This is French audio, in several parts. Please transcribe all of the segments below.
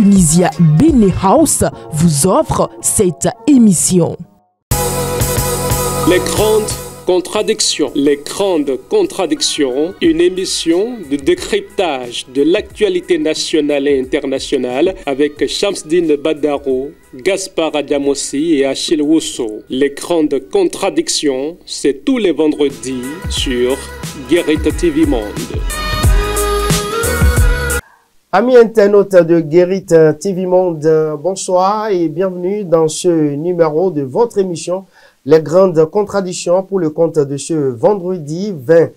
Tunisia Bene House vous offre cette émission. Les grandes contradictions. Les grandes contradictions, une émission de décryptage de l'actualité nationale et internationale avec Shamsdine Badaro, Gaspard Adamossi et Achille Wousso. Les grandes contradictions, c'est tous les vendredis sur Guérite TV Monde. Amis internautes de Guérite TV Monde, bonsoir et bienvenue dans ce numéro de votre émission Les grandes contradictions pour le compte de ce vendredi 20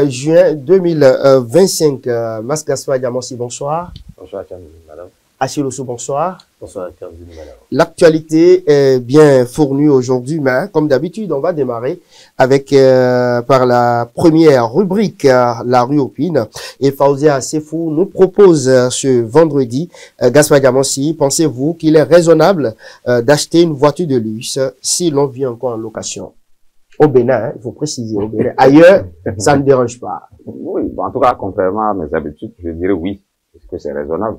juin 2025. Mas Gaspard Adamossi, bonsoir. Bonsoir, madame. Achille Wousso, bonsoir. Bonsoir, madame. L'actualité est bien fournie aujourd'hui, mais comme d'habitude, on va démarrer avec par la première rubrique, la rue Opine. Et Faouzia Sefou nous propose ce vendredi, Gaspard Adamossi, pensez-vous qu'il est raisonnable d'acheter une voiture de luxe si l'on vit encore en location? Au Bénin, il faut préciser, au Bénin. Ailleurs, ça ne dérange pas. Oui, en tout cas, contrairement à mes habitudes, je dirais oui, parce que c'est raisonnable.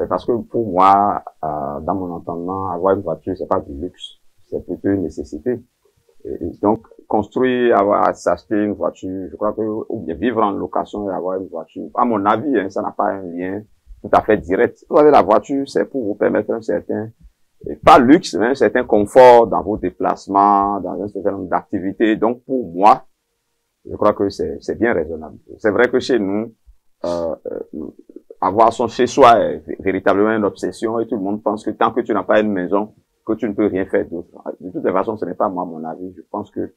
Parce que pour moi, dans mon entendement, avoir une voiture, c'est pas du luxe, c'est plutôt une nécessité. Et donc, s'acheter une voiture, je crois que, ou bien vivre en location et avoir une voiture, à mon avis, hein, ça n'a pas un lien tout à fait direct. Vous avez la voiture, c'est pour vous permettre un certain, pas luxe, mais un certain confort dans vos déplacements, dans un certain nombre d'activités. Donc, pour moi, je crois que c'est bien raisonnable. C'est vrai que chez nous, avoir son chez-soi est véritablement une obsession et tout le monde pense que tant que tu n'as pas une maison, que tu ne peux rien faire d'autre. De toute façon, ce n'est pas moi mon avis. Je pense que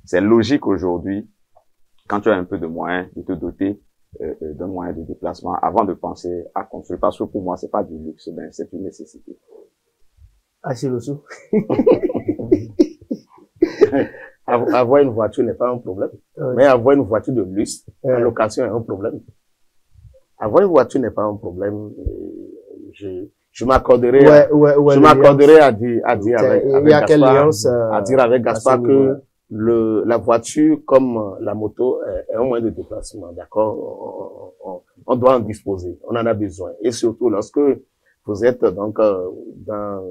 c'est logique aujourd'hui, quand tu as un peu de moyens, de te doter d'un moyen de déplacement avant de penser à construire. Parce que pour moi, c'est pas du luxe, mais c'est une nécessité. Achille Wousso. Avoir une voiture n'est pas un problème, mais avoir une voiture de luxe en location est un problème. Avoir une voiture n'est pas un problème. Je m'accorderai à dire avec Gaspard que la voiture, comme la moto, est un moyen de déplacement. D'accord? On doit en disposer. On en a besoin. Et surtout lorsque vous êtes donc dans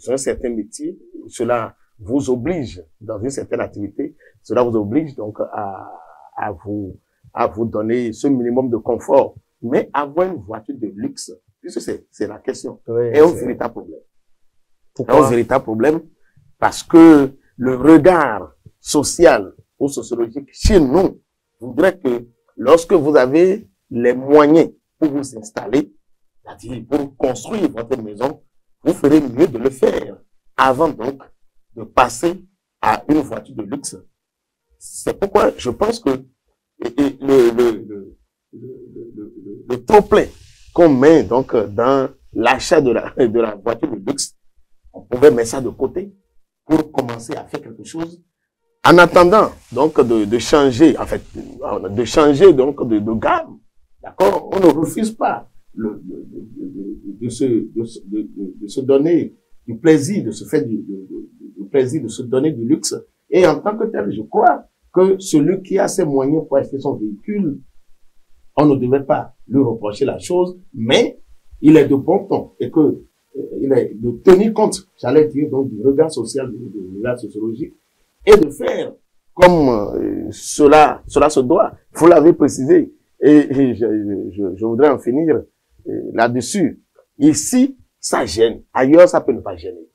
un certain métier, cela vous oblige dans une certaine activité. Cela vous oblige donc à vous donner ce minimum de confort. Mais avoir une voiture de luxe, puisque c'est la question, est un véritable problème. Pourquoi? Un véritable problème parce que le regard social ou sociologique chez nous voudrait que lorsque vous avez les moyens pour vous installer, c'est-à-dire pour construire votre maison, vous ferez mieux de le faire avant donc de passer à une voiture de luxe. C'est pourquoi je pense que le trop-plein qu'on met donc dans l'achat de la voiture de luxe, on pouvait mettre ça de côté pour commencer à faire quelque chose en attendant donc de changer, en fait, de changer donc de gamme. D'accord? On ne refuse pas de se donner du plaisir, de se faire du plaisir de se donner du luxe. Et en tant que tel, je crois que celui qui a ses moyens pour acheter son véhicule, on ne devait pas lui reprocher la chose, mais il est de bon ton et que il est de tenir compte, j'allais dire, donc du regard social, du regard sociologique, et de faire comme cela se doit. Vous l'avez précisé, et je voudrais en finir là-dessus. Ici, ça gêne. Ailleurs, ça peut ne pas gêner.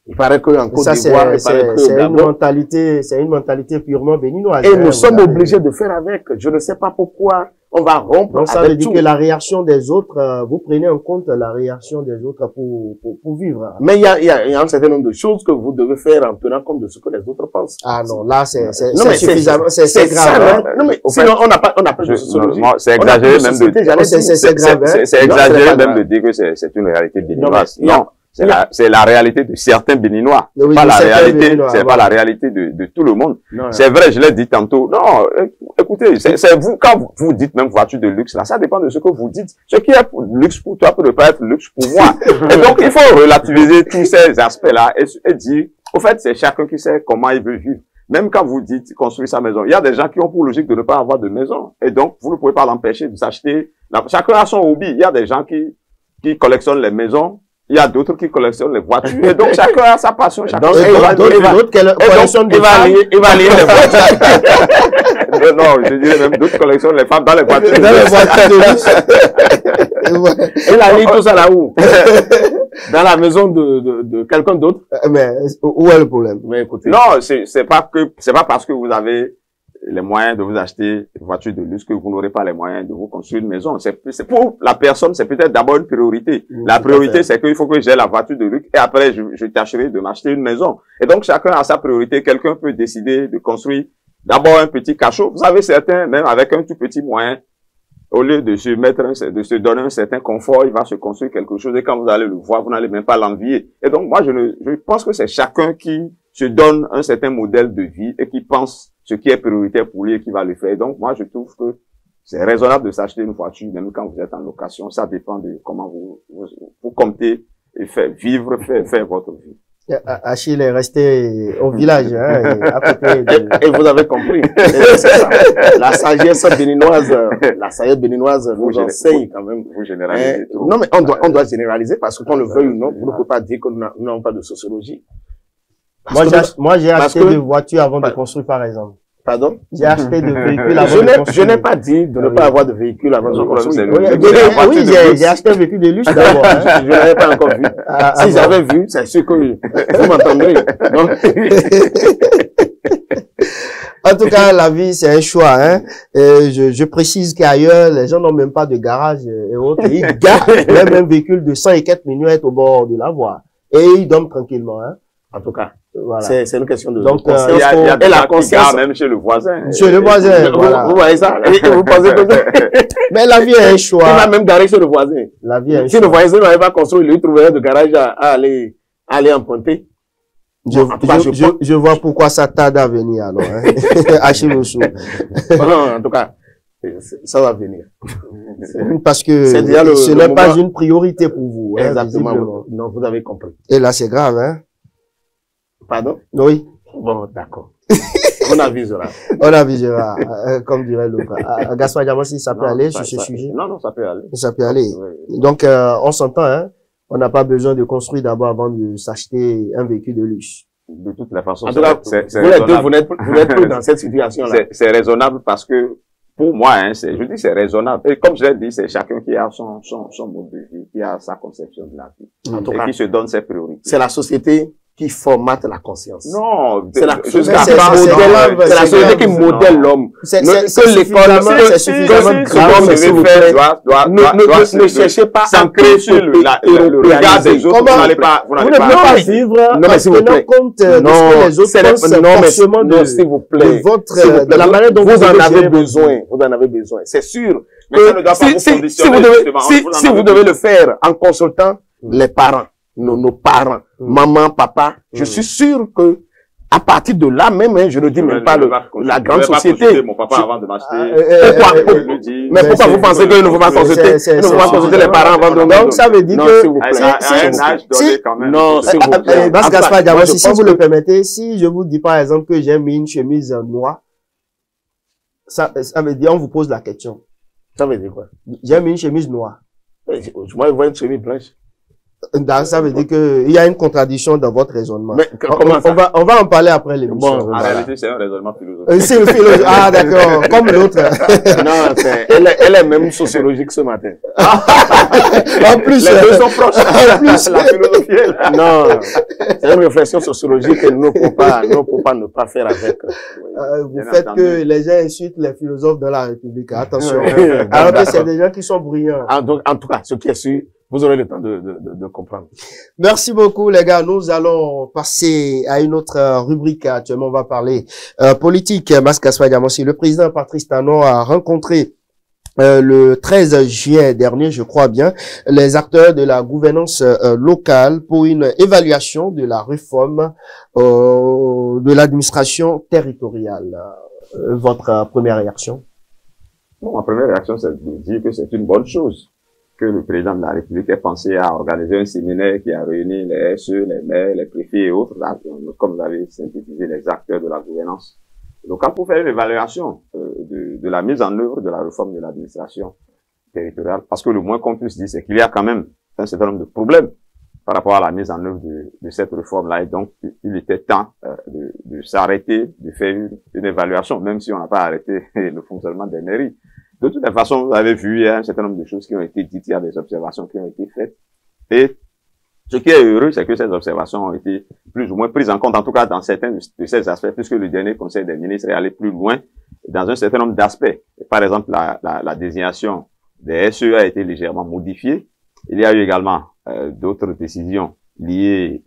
Il paraît qu'en Côte d'Ivoire, c'est une mentalité purement béninoise. Et nous sommes obligés de faire avec. Je ne sais pas pourquoi on va rompre. Donc ça veut dire que la réaction des autres, vous prenez en compte la réaction des autres pour vivre. Mais il y a un certain nombre de choses que vous devez faire en tenant compte de ce que les autres pensent. Ah non, là c'est suffisamment, c'est grave. Non mais sinon on n'a pas de sociologie. C'est exagéré même de dire que c'est une réalité béninoise. Non. C'est la réalité de certains Béninois. Oui, pas la réalité, c'est pas la réalité de tout le monde. C'est vrai, je l'ai dit tantôt. Non, écoutez, c'est vous, quand vous dites même voiture de luxe, là, ça dépend de ce que vous dites. Ce qui est luxe pour toi peut ne pas être luxe pour moi. Et donc, il faut relativiser tous ces aspects-là et dire, au fait, c'est chacun qui sait comment il veut vivre. Même quand vous dites construire sa maison, il y a des gens qui ont pour logique de ne pas avoir de maison. Et donc, vous ne pouvez pas l'empêcher de s'acheter. Chacun a son hobby. Il y a des gens qui qui collectionnent les maisons. Il y a d'autres qui collectionnent les voitures. Et donc, chacun a sa passion. Chacun Donc, d'autres collectionnent des femmes. Il va lier les voitures. Non, je dirais même d'autres collectionnent les femmes dans les voitures. Dans les voitures de luxe. Il a mis tout ça là où? Dans la maison de quelqu'un d'autre. Mais où est le problème? Mais écoutez. Non, c'est pas parce que vous avez les moyens de vous acheter une voiture de luxe que vous n'aurez pas les moyens de vous construire une maison. C'est pour la personne, c'est peut-être d'abord une priorité. La priorité, c'est qu'il faut que j'ai la voiture de luxe et après, je tâcherai de m'acheter une maison. Et donc, chacun a sa priorité. Quelqu'un peut décider de construire d'abord un petit cachot. Vous savez, certains, même avec un tout petit moyen, au lieu de se donner un certain confort, il va se construire quelque chose et quand vous allez le voir, vous n'allez même pas l'envier. Et donc, moi, je pense que c'est chacun qui se donne un certain modèle de vie et qui pense ce qui est prioritaire pour lui et qui va le faire. Et donc, moi, je trouve que c'est raisonnable de s'acheter une voiture, même quand vous êtes en location. Ça dépend de comment vous comptez et faire votre vie. Achille est resté au village, hein, à côté et vous avez compris. La sagesse béninoise nous enseigne quand même. Vous généralisez tout. Non, mais on doit généraliser parce que qu'on le veuille ou non, vous ne pouvez pas dire que nous n'avons pas de sociologie. Moi, j'ai acheté des voitures avant de construire, par exemple. Pardon? J'ai acheté des véhicules avant de construire. Je n'ai pas dit de ne pas avoir de véhicule avant de construire. Oui, j'ai acheté un véhicule de luxe d'abord. Je ne l'avais pas encore vu. Si j'avais vu, c'est sûr que vous m'entendrez. En tout cas, la vie, c'est un choix, hein. Et je précise qu'ailleurs, les gens n'ont même pas de garage et autres. Ils garent même un véhicule de 100 et quelques minutes au bord de la voie. Et ils dorment tranquillement, hein. En tout cas, voilà. C'est une question de donc, conscience. Il y a et la conscience même chez le voisin. Chez le voisin, voilà. Vous voyez ça? Et vous pensez que mais la vie est un choix. il a même garé chez le voisin. La vie est un si choix. le voisin n'avait pas construit, il lui trouverait de garage à aller emprunter. Je vois pourquoi ça tarde à venir, alors, hein. Achille Ossou. Non, en tout cas, ça va venir. Parce que ce n'est pas une priorité pour vous. Exactement. Hein, non, vous avez compris. Et là, c'est grave, hein. Pardon? Oui. Bon, d'accord. On avisera. On avisera, comme dirait l'autre. Gaspard Diamansi, ça peut aller sur ce sujet? Non, ça peut aller. Ça peut aller. Oui. Donc, on s'entend, hein. On n'a pas besoin de construire d'abord avant de s'acheter un véhicule de luxe. De toutes les façons. En tout cas, vous les deux, vous n'êtes plus dans cette situation-là. C'est raisonnable parce que, pour moi, hein, je dis c'est raisonnable. Et comme je l'ai dit, c'est chacun qui a son mode de vie, qui a sa conception de la vie. En tout et cas, qui se donne ses priorités. C'est la société qui formate la conscience. Non, c'est la société qui modèle l'homme. C'est suffisamment grave. Ne cherchez pas à s'ancrer sur le regard des autres. Vous n'allez pas vivre en tenant compte de ce que les autres pensent forcément s'il vous plaît. De la manière dont vous en avez besoin. Vous en avez besoin. C'est sûr que si vous devez le faire en consultant les parents, nos parents, maman, papa, je suis sûr que à partir de là même, hein, je ne dis même pas la grande société. Mon papa avant de m'acheter. Mais pourquoi vous pensez qu'il ne faut pas consulter? Il ne faut pas consulter les parents avant de m'acheter. Donc ça veut dire que non, s'il vous plaît. Gaspard Diamansi, si vous le permettez, si je vous dis par exemple que j'ai mis une chemise noire, ça veut dire on vous pose la question. Ça veut dire quoi? J'ai mis une chemise noire. Moi, je vois une chemise blanche. Ça veut dire que il y a une contradiction dans votre raisonnement. Mais comment ça? On va en parler après l'émission. Bon, en réalité, c'est un raisonnement philosophique. C'est le philosophe. Ah, d'accord. Comme l'autre. Non, elle est même sociologique ce matin. En plus. Les deux sont proches. En plus. La philosophie. Non. C'est une réflexion sociologique que nous ne pouvons pas ne pas faire avec. Vous faites que les gens insultent les philosophes de la République. Attention. Alors que c'est des gens qui sont brillants. En tout cas, ce qui est sûr, vous aurez le temps de comprendre. Merci beaucoup, les gars. Nous allons passer à une autre rubrique. Actuellement, on va parler politique. Gaspard Diamansi, le président Patrice Talon a rencontré le 13 juin dernier, je crois bien, les acteurs de la gouvernance locale pour une évaluation de la réforme de l'administration territoriale. Votre première réaction? Bon, ma première réaction, c'est de dire que c'est une bonne chose que le président de la République ait pensé à organiser un séminaire qui a réuni les SE, les maires, les préfets et autres, là, comme vous avez synthétisé les acteurs de la gouvernance. Donc, pour faire une évaluation de la mise en œuvre de la réforme de l'administration territoriale, parce que le moins qu'on puisse dire, c'est qu'il y a quand même un certain nombre de problèmes par rapport à la mise en œuvre de cette réforme-là. Et donc, il était temps de s'arrêter, de faire une évaluation, même si on n'a pas arrêté le fonctionnement des mairies. De toutes les façons, vous avez vu, il y a un certain nombre de choses qui ont été dites, il y a des observations qui ont été faites. Et ce qui est heureux, c'est que ces observations ont été plus ou moins prises en compte, en tout cas dans certains de ces aspects, puisque le dernier Conseil des ministres est allé plus loin dans un certain nombre d'aspects. Par exemple, la désignation des SE a été légèrement modifiée. Il y a eu également d'autres décisions liées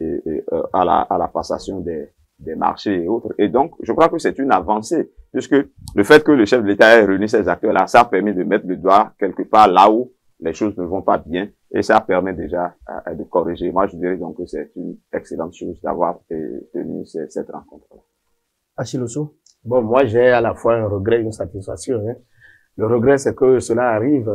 à la passation des marchés et autres. Et donc, je crois que c'est une avancée, puisque le fait que le chef de l'État ait réuni ces acteurs-là, ça permet de mettre le doigt quelque part là où les choses ne vont pas bien, et ça permet déjà de corriger. Moi, je dirais donc que c'est une excellente chose d'avoir tenu cette rencontre-là. Achille Osso. Bon, moi, j'ai à la fois un regret et une satisfaction. Hein. Le regret, c'est que cela arrive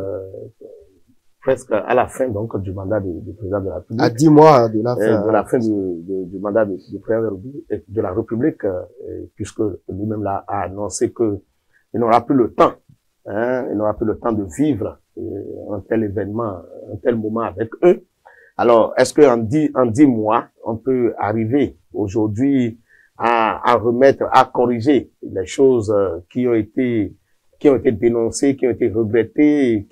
presque à la fin donc du mandat du président de la République. À 10 mois de la fin. De la fin du mandat du président de la République, puisque lui-même là a annoncé que il n'aura plus le temps, hein, il n'aura plus le temps de vivre un tel événement, un tel moment avec eux. Alors, est-ce qu'en 10 mois, on peut arriver aujourd'hui à remettre, à corriger les choses qui ont été dénoncées, qui ont été regrettées,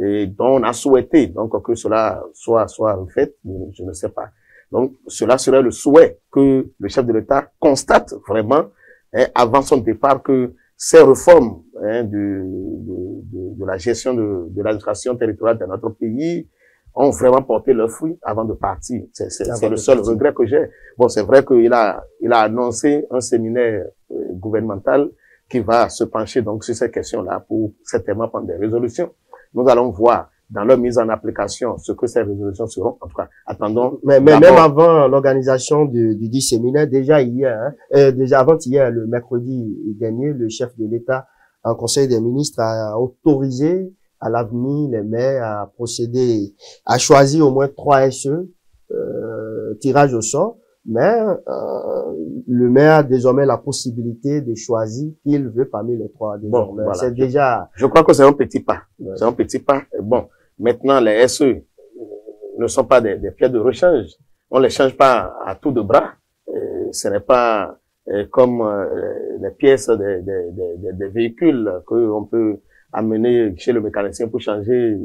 et dont on a souhaité donc que cela soit refait, je ne sais pas. Donc, cela serait le souhait que le chef de l'État constate vraiment, hein, avant son départ, que ces réformes, hein, de la gestion de l'administration territoriale de notre pays ont vraiment porté leurs fruits avant de partir. C'est le seul regret que j'ai. Bon, c'est vrai qu'il a annoncé un séminaire gouvernemental qui va se pencher donc sur ces questions-là pour certainement prendre des résolutions. Nous allons voir dans leur mise en application ce que ces résolutions seront. En tout cas, attendons. Mais même avant l'organisation du dit séminaire, déjà hier, déjà avant-hier, le mercredi dernier, le chef de l'État en Conseil des ministres a autorisé à l'avenir les maires à procéder, à choisir au moins 3 SE, tirage au sort. Mais le maire a désormais la possibilité de choisir qui il veut parmi les 3. Bon, voilà. C'est déjà. Je crois que c'est un petit pas. Ouais. C'est un petit pas. Bon, maintenant les SE ne sont pas des pierres de rechange. On les change pas à tout de bras. Ce n'est pas comme les pièces des véhicules que on peut amener chez le mécanicien pour changer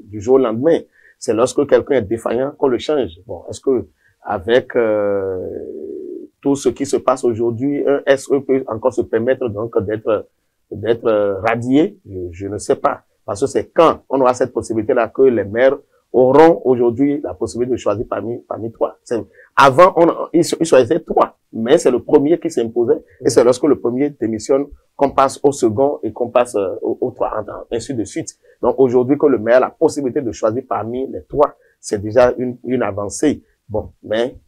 du jour au lendemain. C'est lorsque quelqu'un est défaillant qu'on le change. Bon, est-ce que avec tout ce qui se passe aujourd'hui, un SE peut encore se permettre donc d'être radié? Je ne sais pas. Parce que c'est quand on aura cette possibilité-là que les maires auront aujourd'hui la possibilité de choisir parmi 3. Avant, ils choisissaient 3, mais c'est le premier qui s'imposait, et c'est lorsque le premier démissionne qu'on passe au second et qu'on passe au 3, ainsi de suite. Donc aujourd'hui, que le maire a la possibilité de choisir parmi les 3, c'est déjà une avancée. Bon, mais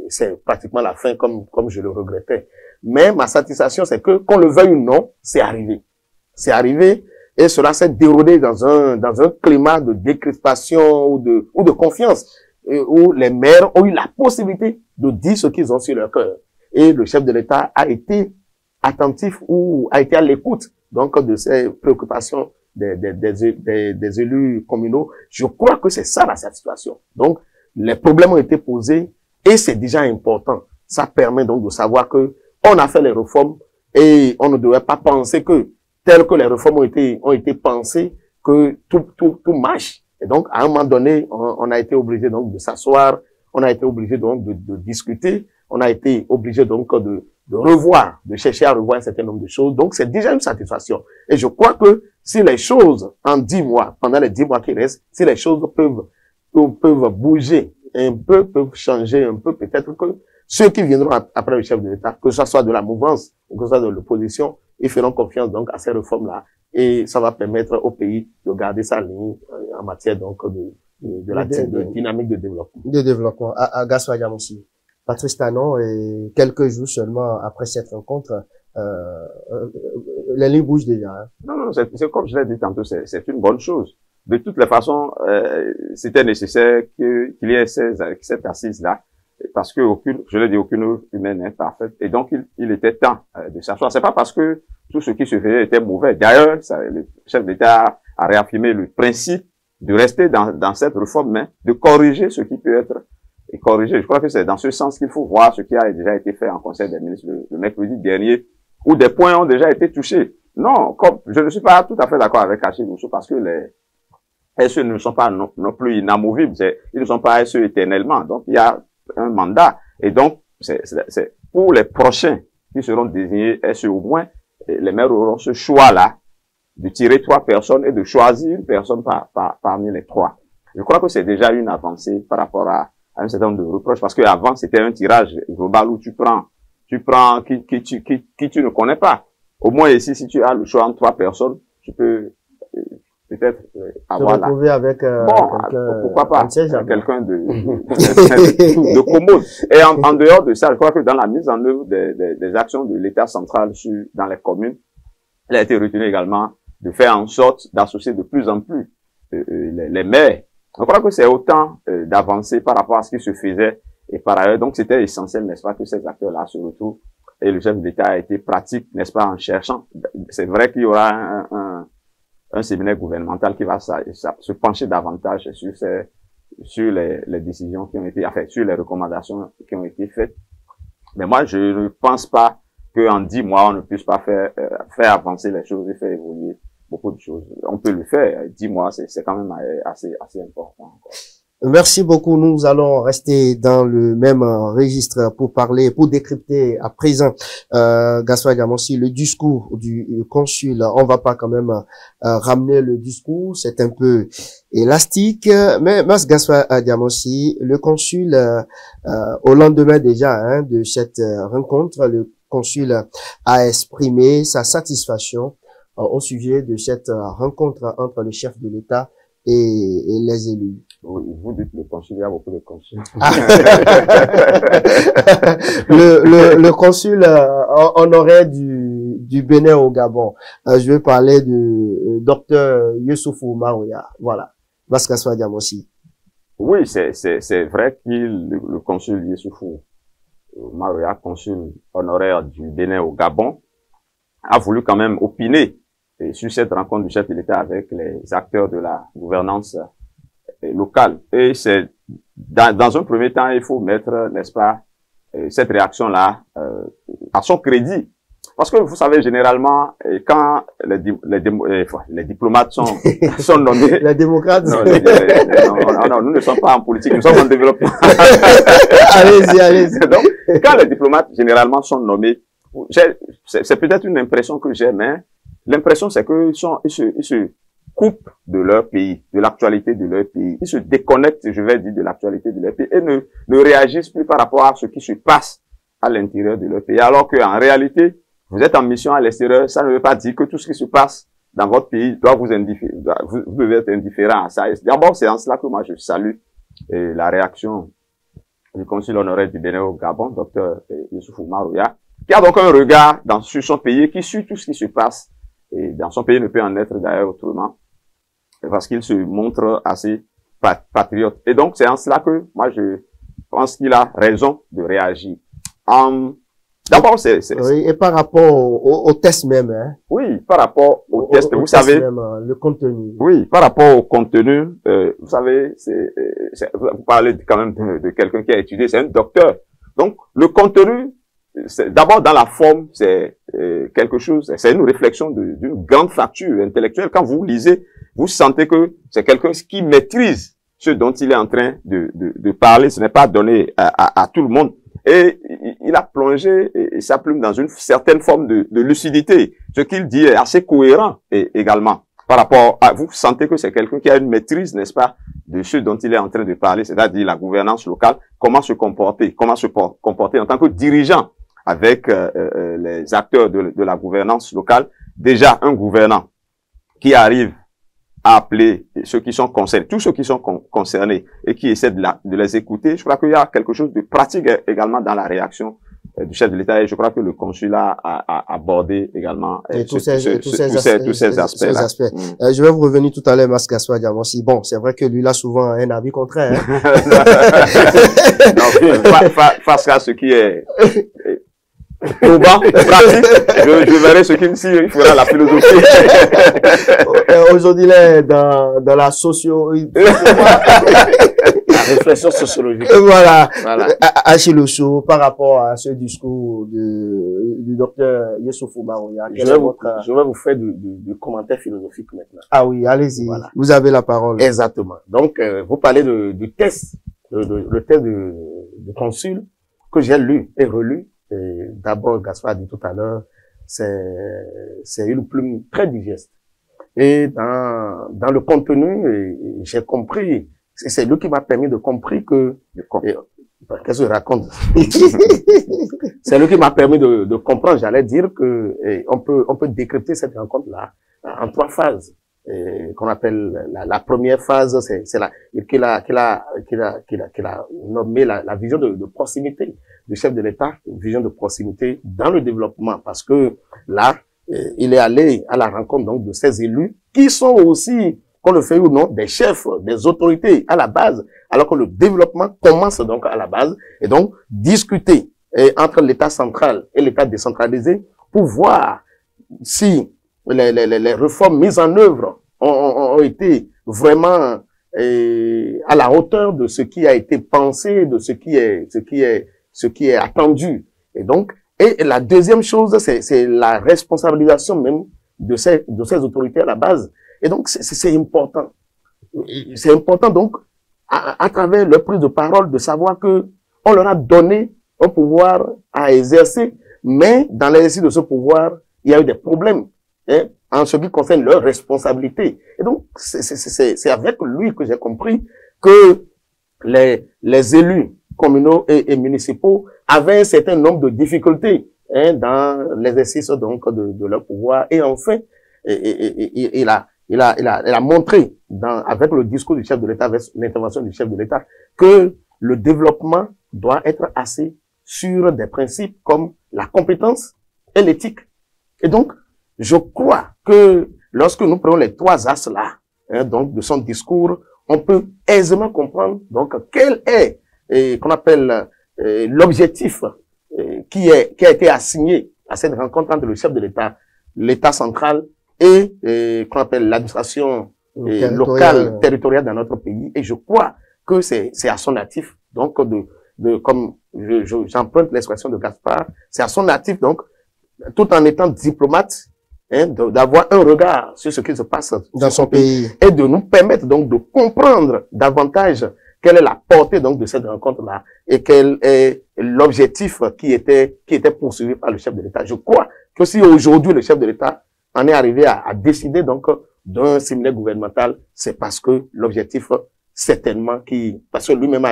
c'est pratiquement la fin comme je le regrettais. Mais ma satisfaction, c'est que, qu'on le veuille ou non, c'est arrivé. C'est arrivé, et cela s'est déroulé dans un climat de décrispation ou de confiance, où les maires ont eu la possibilité de dire ce qu'ils ont sur leur cœur. Et le chef de l'État a été attentif ou a été à l'écoute, donc, de ces préoccupations des élus communaux. Je crois que c'est ça la satisfaction. Donc, les problèmes ont été posés et c'est déjà important. Ça permet donc de savoir que on a fait les réformes et on ne devrait pas penser que telles que les réformes ont été pensées, que tout marche. Et donc, à un moment donné, on a été obligé donc de s'asseoir, on a été obligé donc de discuter, on a été obligé donc de revoir, de chercher à revoir un certain nombre de choses. Donc, c'est déjà une satisfaction. Et je crois que si les choses, en 10 mois, pendant les 10 mois qui restent, si les choses peuvent bouger un peu, peuvent changer un peu, peut-être que ceux qui viendront après le chef de l'État, que ce soit de la mouvance ou que ce soit de l'opposition, ils feront confiance donc à ces réformes-là et ça va permettre au pays de garder sa ligne en matière donc de la dynamique de développement. De développement. À Gaspard Diamossi, Patrice Talon, et quelques jours seulement après cette rencontre, les lignes bougent déjà. Hein. Non, c'est comme je l'ai dit tantôt, c'est une bonne chose. De toutes les façons, c'était nécessaire qu'il y ait cette assise-là, parce que je l'ai dit, aucune humaine n'est parfaite, et donc il était temps de s'asseoir. C'est pas parce que tout ce qui se faisait était mauvais. D'ailleurs, le chef d'État a réaffirmé le principe de rester dans cette réforme, mais de corriger ce qui peut être corrigé. Je crois que c'est dans ce sens qu'il faut voir ce qui a déjà été fait en Conseil des ministres le mercredi dernier, où des points ont déjà été touchés. Non, comme je ne suis pas tout à fait d'accord avec Achille Rousseau, parce que les SE ne sont pas non plus inamovibles, ils ne sont pas SE éternellement. Donc, il y a un mandat. Et donc, c'est pour les prochains qui seront désignés SE au moins, les maires auront ce choix-là de tirer 3 personnes et de choisir une personne parmi les 3. Je crois que c'est déjà une avancée par rapport à un certain nombre de reproches, parce qu'avant, c'était un tirage global où tu prends qui tu ne connais pas. Au moins ici, si tu as le choix entre 3 personnes, tu peux peut-être avoir retrouver avec pourquoi pas quelqu'un de commode. Et en dehors de ça, je crois que dans la mise en œuvre des actions de l'État central dans les communes, il a été retenu également de faire en sorte d'associer de plus en plus les maires. Je crois que c'est autant d'avancer par rapport à ce qui se faisait et par ailleurs. Donc c'était essentiel, n'est-ce pas, que ces acteurs-là se retrouvent. Et le chef de l'État a été pratique, n'est-ce pas, en cherchant. C'est vrai qu'il y aura un séminaire gouvernemental qui va se pencher davantage sur les décisions qui ont été, enfin, sur les recommandations qui ont été faites. Mais moi, je ne pense pas qu'en 10 mois, on ne puisse pas faire avancer les choses et faire évoluer beaucoup de choses. On peut le faire. 10 mois, c'est quand même assez important encore. Merci beaucoup. Nous allons rester dans le même registre pour parler, pour décrypter à présent, Gaspard Diamonsi, le discours du consul. On va pas quand même ramener le discours, c'est un peu élastique, mais Gaspard Diamonsi, le consul, au lendemain déjà de cette rencontre, le consul a exprimé sa satisfaction au sujet de cette rencontre entre le chef de l'État et les élus. Oui, vous dites le consul, il y a beaucoup de consuls. le consul honoraire du Bénin au Gabon. Je vais parler de docteur Youssoufou Marouya. Voilà. Gaspard Diamonsi. Oui, c'est vrai que le consul Youssoufou Marouya, consul honoraire du Bénin au Gabon, a voulu quand même opiner sur cette rencontre du chef de l'État avec les acteurs de la gouvernance locale. Et c'est dans un premier temps, il faut mettre, n'est-ce pas, cette réaction-là à son crédit. Parce que vous savez, généralement, quand les diplomates sont nommés... Les démocrates? Non, nous ne sommes pas en politique, nous sommes en développement. Allez-y. Donc, quand les diplomates, généralement, sont nommés, c'est peut-être une impression que j'ai, mais l'impression, c'est qu'ils se coupent de leur pays, de l'actualité de leur pays. Ils se déconnectent, je vais dire, de l'actualité de leur pays et ne réagissent plus par rapport à ce qui se passe à l'intérieur de leur pays. Alors qu'en réalité, vous êtes en mission à l'extérieur, ça ne veut pas dire que tout ce qui se passe dans votre pays doit vous devez être indifférent à ça. D'abord, c'est en cela que moi je salue la réaction du consul honoraire du Bénin au Gabon, docteur Youssoufou Marouya, qui a donc un regard sur son pays, qui suit tout ce qui se passe. Et dans son pays ne peut en être d'ailleurs autrement, parce qu'il se montre assez patriote. Et donc, c'est en cela que moi, je pense qu'il a raison de réagir. D'abord, oui, et par rapport au test même, hein. Oui, par rapport au test, vous savez. Même, le contenu. Oui, par rapport au contenu, vous savez, vous parlez quand même de quelqu'un qui a étudié, c'est un docteur. Donc, le contenu, d'abord dans la forme, c'est quelque chose, c'est une réflexion d'une grande facture intellectuelle. Quand vous lisez, vous sentez que c'est quelqu'un qui maîtrise ce dont il est en train de parler. Ce n'est pas donné à tout le monde. Et il a plongé sa plume dans une certaine forme de lucidité. Ce qu'il dit est assez cohérent également. Par rapport à, vous sentez que c'est quelqu'un qui a une maîtrise, n'est-ce pas, de ce dont il est en train de parler, c'est-à-dire la gouvernance locale, comment se comporter en tant que dirigeant avec les acteurs de la gouvernance locale. Déjà, un gouvernant qui arrive à appeler ceux qui sont concernés, tous ceux qui sont concernés et qui essaient de les écouter. Je crois qu'il y a quelque chose de pratique également dans la réaction du chef de l'État et je crois que le consulat a abordé également tous ces aspects-là. Je vais vous revenir tout à l'heure, Gaspard Diamonsi. Bon, c'est vrai que lui a souvent un avis contraire. Hein? Non, face à ce qui est Probant, pratique, je verrai ce qu'il me dit, il fera la philosophie. Aujourd'hui, là, dans la socio... La réflexion sociologique. Voilà. Voilà. Achille Osso, par rapport à ce discours du docteur Yessoufou Marouya, Je vais vous faire du commentaire philosophique maintenant. Ah oui, allez-y. Voilà. Vous avez la parole. Exactement. Donc, vous parlez du test, le test du consul que j'ai lu et relu. D'abord, Gaspard a dit tout à l'heure, c'est une plume très digeste. Et dans le contenu, j'ai compris, c'est lui qui m'a permis de comprendre que, qu'est-ce que je raconte? C'est lui qui m'a permis de comprendre, j'allais dire que, on peut décrypter cette rencontre-là en 3 phases. Qu'on appelle la première phase, c'est qu'il a nommé la vision de proximité du chef de l'État, une vision de proximité dans le développement, parce que là, il est allé à la rencontre donc de ces élus qui sont aussi, qu'on le fait ou non, des chefs, des autorités à la base, alors que le développement commence donc à la base, et donc discuter entre l'État central et l'État décentralisé pour voir si les réformes mises en œuvre ont été vraiment à la hauteur de ce qui a été pensé, de ce qui est attendu. Et donc, la deuxième chose, c'est la responsabilisation même de ces autorités à la base. Et donc, c'est important. C'est important donc, à travers leur prise de parole, de savoir que on leur a donné un pouvoir à exercer, mais dans l'exercice de ce pouvoir, il y a eu des problèmes. En ce qui concerne leur responsabilité. Et donc, c'est avec lui que j'ai compris que les élus communaux et municipaux avaient un certain nombre de difficultés dans l'exercice donc de leur pouvoir. Et enfin, il a montré avec le discours du chef de l'État, avec l'intervention du chef de l'État, que le développement doit être assis sur des principes comme la compétence et l'éthique. Et donc, je crois que lorsque nous prenons les 3 axes-là, donc de son discours, on peut aisément comprendre donc quel est qu'on appelle l'objectif qui a été assigné à cette rencontre entre le chef de l'État, l'État central et qu'on appelle l'administration locale, territoriale dans notre pays. Et je crois que c'est à son actif donc comme j'emprunte l'expression de Gaspard, c'est à son actif donc tout en étant diplomate, d'avoir un regard sur ce qui se passe dans son pays et de nous permettre donc de comprendre davantage quelle est la portée donc de cette rencontre-là et quel est l'objectif qui était poursuivi par le chef de l'État. Je crois que si aujourd'hui le chef de l'État en est arrivé à décider donc d'un séminaire gouvernemental, c'est parce que l'objectif certainement parce que lui-même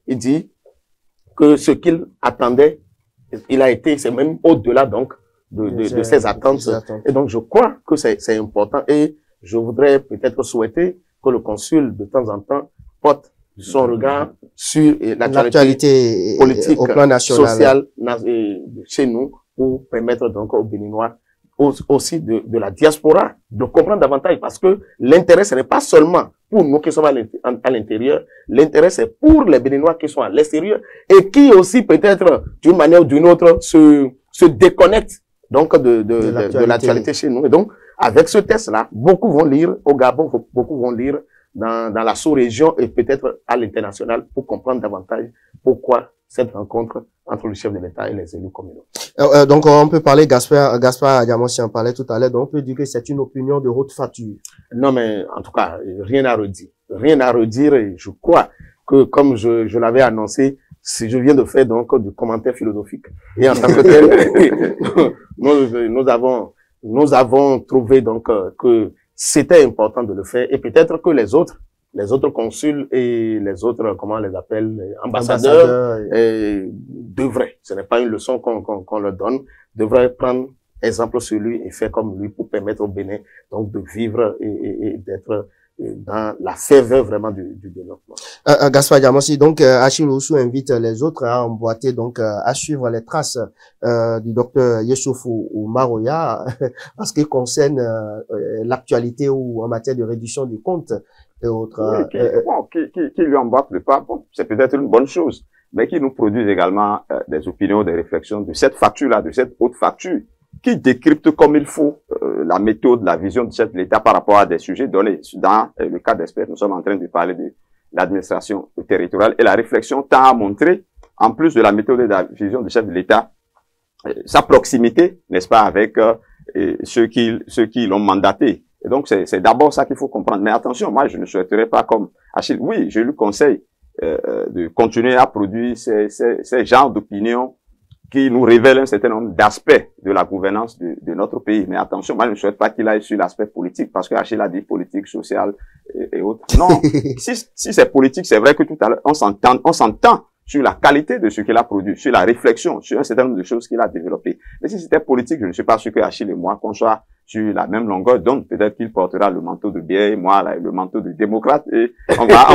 il dit que ce qu'il attendait, c'est même au-delà donc de ces attentes. Et donc, je crois que c'est important et je voudrais peut-être souhaiter que le consul, de temps en temps, porte son regard sur l'actualité politique, au plan national, sociale chez nous pour permettre donc aux Béninois aussi de la diaspora de comprendre davantage parce que l'intérêt, ce n'est pas seulement pour nous qui sommes à l'intérieur, l'intérêt c'est pour les Béninois qui sont à l'extérieur et qui aussi peut-être d'une manière ou d'une autre se déconnectent donc de l'actualité chez nous. Et donc, avec ce test-là, beaucoup vont lire au Gabon, beaucoup vont lire dans la sous-région et peut-être à l'international pour comprendre davantage pourquoi cette rencontre entre le chef de l'État et les élus communaux. Donc, on peut parler, Gaspard Diamonsi en parlait tout à l'heure, donc on peut dire que c'est une opinion de haute facture. Non, mais en tout cas, rien à redire. Rien à redire et je crois que, comme je l'avais annoncé, si je viens de faire donc du commentaire philosophique et en tant que tel, nous avons trouvé donc que c'était important de le faire et peut-être que les autres consuls et les autres, comment on les appelle, ambassadeurs, devraient, ce n'est pas une leçon qu'on leur donne, devraient prendre exemple sur lui et faire comme lui pour permettre au Bénin donc de vivre et d'être dans la ferveur vraiment du développement. Gaspard Diamonsi, donc Achille Osso invite les autres à emboîter, donc à suivre les traces du docteur Yessoufou Marouya en ce qui concerne l'actualité ou en matière de réduction du compte et autres. Oui, qui lui emboîte le pas, bon, c'est peut-être une bonne chose. mais qui nous produisent également des opinions, des réflexions de cette facture-là, de cette haute facture, qui décrypte comme il faut la méthode, la vision du chef de l'État par rapport à des sujets donnés. Dans le cas d'experts, nous sommes en train de parler de l'administration territoriale et la réflexion tend à montrer, en plus de la méthode et de la vision du chef de l'État, sa proximité, n'est-ce pas, avec ceux qui l'ont mandaté. Et donc, c'est d'abord ça qu'il faut comprendre. Mais attention, moi, je ne souhaiterais pas comme Achille. Oui, je lui conseille de continuer à produire ces genres d'opinions qui nous révèlent un certain nombre d'aspects de la gouvernance de notre pays. Mais attention, moi, je ne souhaite pas qu'il aille sur l'aspect politique, parce que Achille a dit politique, sociale et autres. Non, si c'est politique, c'est vrai que tout à l'heure, on s'entend sur la qualité de ce qu'il a produit, sur la réflexion, sur un certain nombre de choses qu'il a développées. Mais si c'était politique, je ne suis pas sûr que Achille et moi, qu'on soit sur la même longueur d'onde, peut-être qu'il portera le manteau de biais, moi, là, le manteau de démocrate, et on va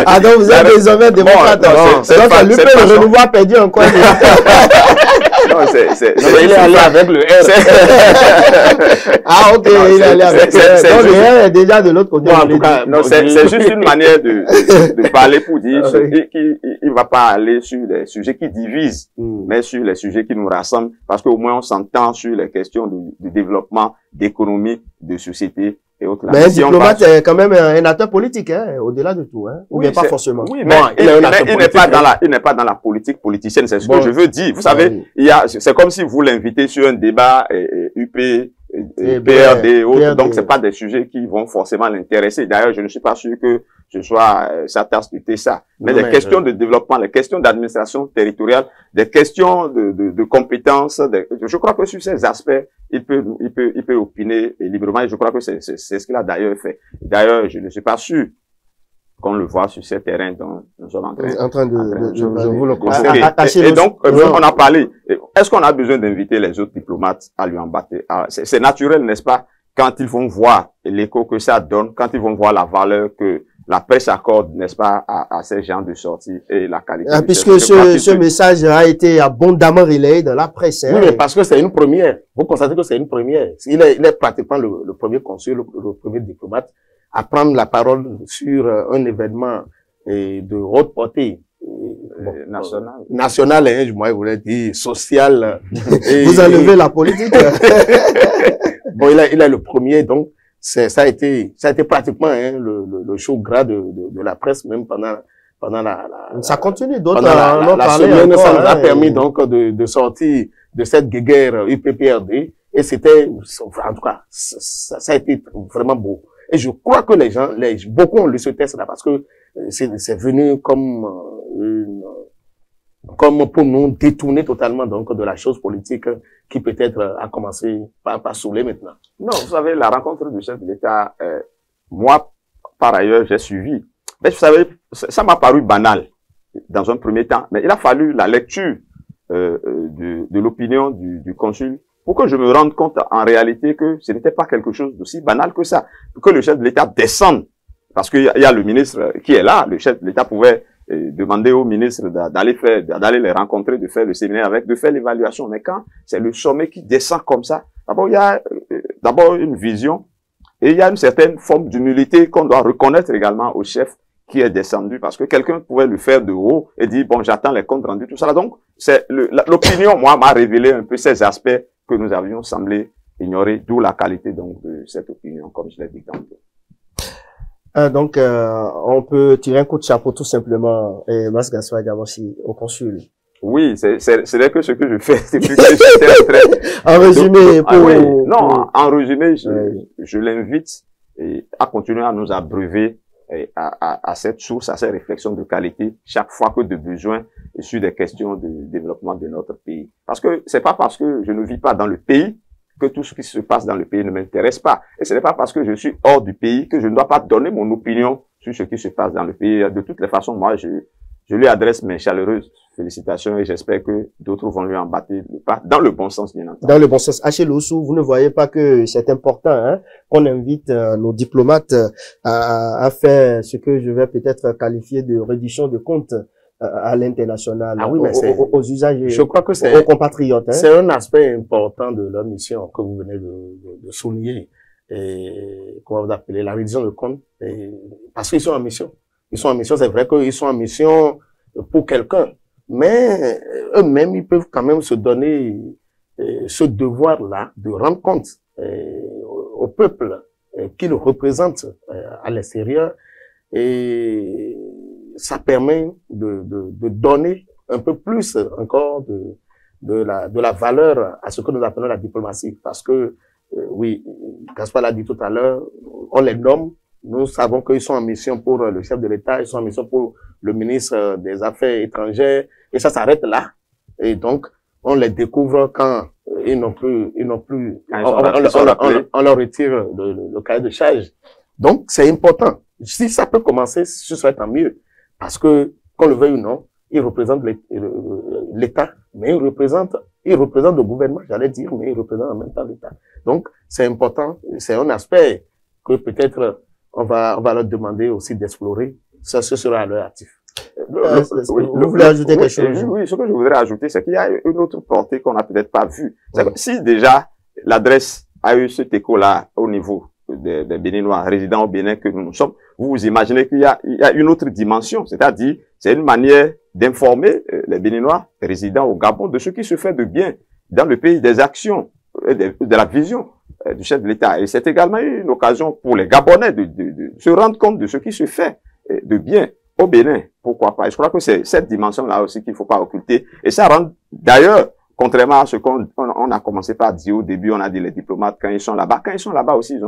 ah, donc vous êtes désormais démocrate. Bon, donc, le renouveau a perdu en quoi? Non, il est allé avec le R. Ah, ok, il est allé avec le R. Donc, le R est déjà de l'autre côté. En tout cas, non, c'est juste une manière de parler pour dire qu'il va pas aller sur les sujets qui divisent, mais sur les sujets qui nous rassemblent, parce qu'au moins on s'entend sur les questions de développement, d'économie, de société et autres. Mais un diplomate est quand même un acteur politique, hein, au-delà de tout, hein. Oui, mais pas forcément. Oui, mais il n'est pas dans la politique politicienne, c'est ce que je veux dire. Vous savez, c'est comme si vous l'invitez sur un débat UP, PRD et autres, donc c'est pas des sujets qui vont forcément l'intéresser. D'ailleurs, je ne suis pas sûr que ce soit sa tasse de thé ça. Mais les questions de développement, les questions d'administration territoriale, des questions de compétences, je crois que sur ces aspects, il peut opiner librement, et je crois que c'est ce qu'il a d'ailleurs fait. D'ailleurs, je ne suis pas sûr qu'on le voit sur ces terrains dont nous sommes en train de je vous le conseille. Et donc, on a parlé. Est-ce qu'on a besoin d'inviter les autres diplomates à lui embattre? C'est naturel, n'est-ce pas? Quand ils vont voir l'écho que ça donne, quand ils vont voir la valeur que la presse accorde, n'est-ce pas, à ces genres de sorties et la qualité. Puisque ce message a été abondamment relayé dans la presse. Oui, mais parce que c'est une première. Vous constatez que c'est une première. Il est pratiquement le premier consul, le premier diplomate à prendre la parole sur un événement de haute portée. National, hein, moi, je voulais dire social. Vous enlevez la politique. Bon, il est le premier, donc ça a été pratiquement le show gras de la presse, même pendant la ça continue, d'autres la semaine, ça nous a permis donc de sortir de cette guerre UPPRD, et c'était, en tout cas, ça a été vraiment beau. Et je crois que beaucoup ont lu ce texte-là, parce que c'est venu comme pour nous détourner totalement donc de la chose politique qui peut-être a commencé par saouler maintenant. Non, vous savez, la rencontre du chef de l'État, moi, par ailleurs, j'ai suivi. Mais vous savez, ça m'a paru banal dans un premier temps, mais il a fallu la lecture de l'opinion du consul pour que je me rende compte en réalité que ce n'était pas quelque chose d'aussi banal que ça, que le chef de l'État descende, parce qu'il y a le ministre qui est là, le chef de l'État pouvait demander au ministre d'aller les rencontrer, de faire le séminaire avec, de faire l'évaluation. Mais quand c'est le sommet qui descend comme ça, d'abord il y a d'abord une vision et il y a une certaine forme d'humilité qu'on doit reconnaître également au chef qui est descendu, parce que quelqu'un pouvait le faire de haut et dire bon, j'attends les comptes rendus, tout ça. Donc c'est l'opinion, moi, m'a révélé un peu ces aspects que nous avions semblé ignorer, d'où la qualité donc de cette opinion, comme je l'ai dit tantôt. Donc, on peut tirer un coup de chapeau tout simplement, Mas Gaspard Diamansi, au consul. Oui, c'est que ce que je fais depuis que j'étais très... En résumé, en résumé, je l'invite à continuer à nous abreuver à cette source, à ces réflexions de qualité, chaque fois que de besoin sur des questions de développement de notre pays. Parce que c'est pas parce que je ne vis pas dans le pays que tout ce qui se passe dans le pays ne m'intéresse pas. Et ce n'est pas parce que je suis hors du pays que je ne dois pas donner mon opinion sur ce qui se passe dans le pays. De toutes les façons, moi, je lui adresse mes chaleureuses félicitations et j'espère que d'autres vont lui en battre le pas dans le bon sens, bien entendu. Dans le bon sens. Achille Oussou, vous ne voyez pas que c'est important, hein, qu'on invite nos diplomates à faire ce que je vais peut-être qualifier de reddition de comptes à l'international, aux usagers, je crois que aux compatriotes. Hein. C'est un aspect important de leur mission que vous venez de souligner. Et comment vous appelez la reddition de comptes, parce qu'ils sont en mission. Ils sont en mission, c'est vrai qu'ils sont en mission pour quelqu'un. Mais eux-mêmes, ils peuvent quand même se donner ce devoir-là de rendre compte au peuple qu'ils représentent à l'extérieur. Et ça permet de donner un peu plus encore de la valeur à ce que nous appelons la diplomatie. Parce que, oui, Gaspard l'a dit tout à l'heure, on les nomme, nous savons qu'ils sont en mission pour le chef de l'État, ils sont en mission pour le ministre des Affaires étrangères, et ça s'arrête là. Et donc, on les découvre quand ils n'ont plus, on leur retire le cahier de charge. Donc, c'est important. Si ça peut commencer, ce serait tant mieux. Parce que, qu'on le veuille ou non, ils représentent l'État, mais ils représentent le gouvernement, j'allais dire, mais ils représentent en même temps l'État. Donc, c'est important, c'est un aspect que peut-être on va leur demander aussi d'explorer. Ça, ce sera à leur actif. Vous voulez ajouter quelque chose? Oui, ce que je voudrais ajouter, c'est qu'il y a une autre portée qu'on n'a peut-être pas vue. Si déjà l'adresse a eu cet écho-là au niveau des Béninois résidant au Bénin que nous sommes, vous imaginez qu'il y a une autre dimension, c'est-à-dire c'est une manière d'informer les Béninois résidant au Gabon de ce qui se fait de bien dans le pays, des actions, de la vision du chef de l'État. Et c'est également une occasion pour les Gabonais de se rendre compte de ce qui se fait de bien au Bénin. Pourquoi pas? Et je crois que c'est cette dimension-là aussi qu'il ne faut pas occulter. Et ça rend, d'ailleurs, contrairement à ce qu'on a commencé par dire au début, on a dit les diplomates, quand ils sont là-bas aussi,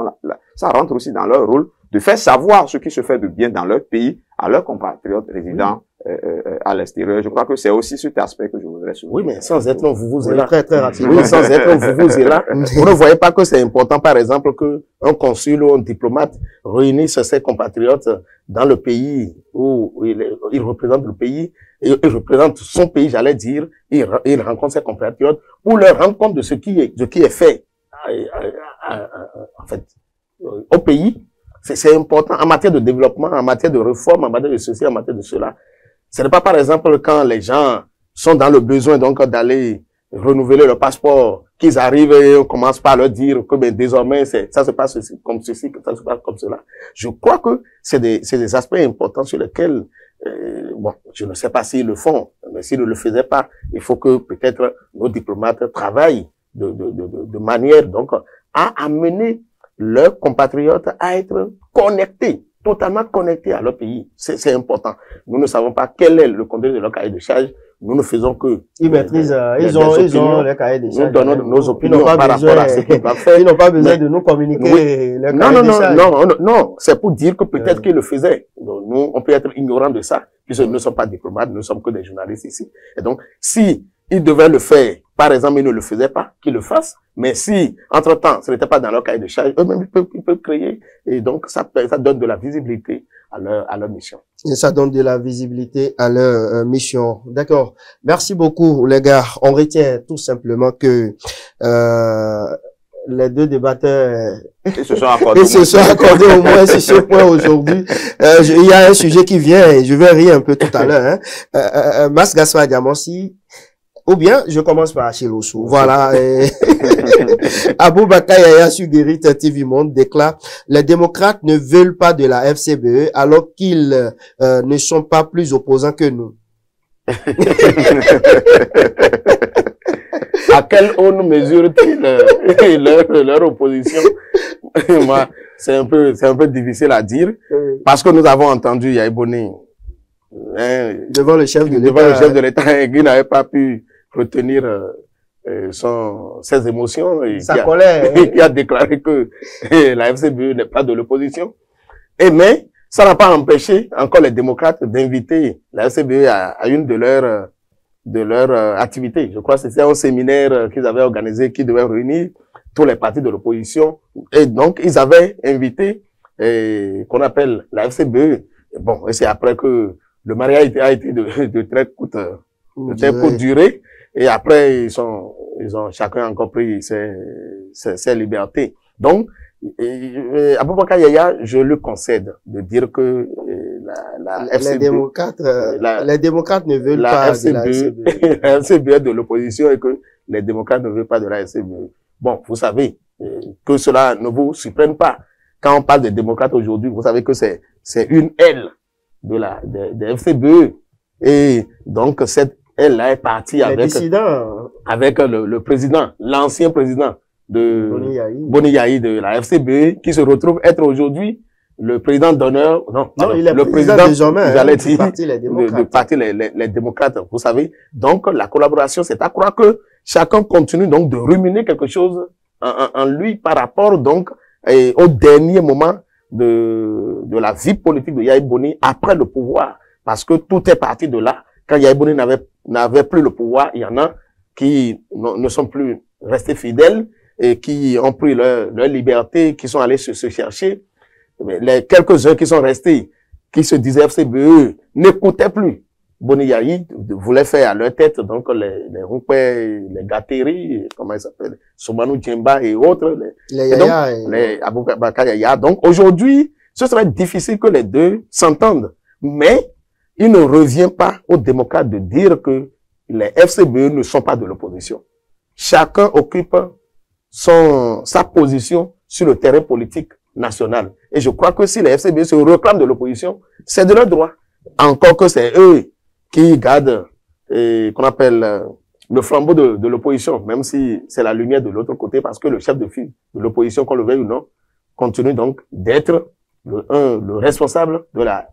ça rentre aussi dans leur rôle de faire savoir ce qui se fait de bien dans leur pays à leurs compatriotes résidents à l'extérieur. Je crois que c'est aussi cet aspect que je voudrais souligner. Oui, mais sans être vous est là. Très, très rapidement. Oui, sans être vous est là. Vous ne voyez pas que c'est important, par exemple, qu'un consul ou un diplomate réunisse ses compatriotes dans le pays où il représente le pays, il représente son pays, j'allais dire, il rencontre ses compatriotes pour leur rendre compte de ce qui est fait, en fait, au pays. C'est important en matière de développement, en matière de réforme, en matière de ceci, en matière de cela. Ce n'est pas, par exemple, quand les gens sont dans le besoin donc d'aller renouveler le passeport, qu'ils arrivent et on commence par leur dire que ben, désormais ça se passe comme ceci, que ça se passe comme cela. Je crois que c'est des aspects importants sur lesquels, bon, je ne sais pas s'ils le font, mais s'ils ne le faisaient pas, il faut que peut-être nos diplomates travaillent de manière donc à amener leurs compatriotes à être connectés, totalement connectés à leur pays. C'est important. Nous ne savons pas quel est le contenu de leur cahier de charge. Nous ne faisons que... Ils maîtrisent, ils ont les cahiers de charge. Nous donnons nos opinions par rapport à ce qu'ils doivent faire. Ils n'ont pas besoin de nous communiquer les cahiers de charge. Non. C'est pour dire que peut-être qu'ils le faisaient. Donc, nous, on peut être ignorant de ça, puisque nous ne sommes pas diplomates, nous ne sommes que des journalistes ici. Et donc, si ils devaient le faire, par exemple, ils ne le faisaient pas, qu'ils le fassent. Mais si, entre-temps, ce n'était pas dans leur cahier de charge, eux-mêmes, ils peuvent créer. Et donc, ça donne de la visibilité à leur mission. Et ça donne de la visibilité à leur mission. D'accord. Merci beaucoup, les gars. On retient tout simplement que les deux débatteurs ils se sont accordés au moins sur ce point aujourd'hui. Il y a un sujet qui vient et je vais rire un peu tout à l'heure. Mas Gaspard Diamansi, ou bien je commence par Achille Ossou. Voilà. Aboubakar Yaya sur Guérit TV Monde déclare: les démocrates ne veulent pas de la FCBE alors qu'ils ne sont pas plus opposants que nous. À quelle aune mesure-t-il leur opposition? Moi, c'est un peu difficile à dire, parce que nous avons entendu Yaya Boni devant le chef de l'État, qui n'avait pas pu retenir ses émotions et sa colère, qui a déclaré que la FCBE n'est pas de l'opposition. Mais ça n'a pas empêché encore les démocrates d'inviter la FCBE à une de leurs activités. Je crois que c'était un séminaire qu'ils avaient organisé qui devait réunir tous les partis de l'opposition. Et donc, ils avaient invité qu'on appelle la FCBE. Bon, et c'est après que le mariage a été de très courte durée. Et après, ils ont chacun encore pris ses libertés. Donc, Aboubakar Yaya, je le concède de dire que les démocrates ne veulent pas de la FCBE. La FCBE est de l'opposition et que les démocrates ne veulent pas de la FCBE. Bon, vous savez que cela ne vous surprenne pas. Quand on parle des démocrates aujourd'hui, vous savez que c'est une aile de FCBE Et donc, elle est partie avec le président, l'ancien président de Boni Yayi de la FCBE, qui se retrouve être aujourd'hui le président d'honneur, non, il est le président du parti les démocrates, vous savez. Donc, la collaboration, c'est à croire que chacun continue donc de ruminer quelque chose en lui par rapport donc au dernier moment de la vie politique de Yayi Boni après le pouvoir. Parce que tout est parti de là. Quand Yayi Boni n'avait plus le pouvoir, il y en a qui ne sont plus restés fidèles et qui ont pris leur liberté, qui sont allés se chercher. Mais les quelques-uns qui sont restés, qui se disaient FCBE, n'écoutaient plus. Boni Yayi voulait faire à leur tête, donc les Roupé, les Gateri, comment ils s'appellent, Soumanou Djemba et autres, les Aboubakar Yaya. Donc aujourd'hui, ce serait difficile que les deux s'entendent. Mais il ne revient pas aux démocrates de dire que les FCBE ne sont pas de l'opposition. Chacun occupe sa position sur le terrain politique national. Et je crois que si les FCBE se réclament de l'opposition, c'est de leur droit. Encore que c'est eux qui gardent, qu'on appelle le flambeau de l'opposition, même si c'est la lumière de l'autre côté, parce que le chef de file de l'opposition, qu'on le veuille ou non, continue donc d'être le responsable de la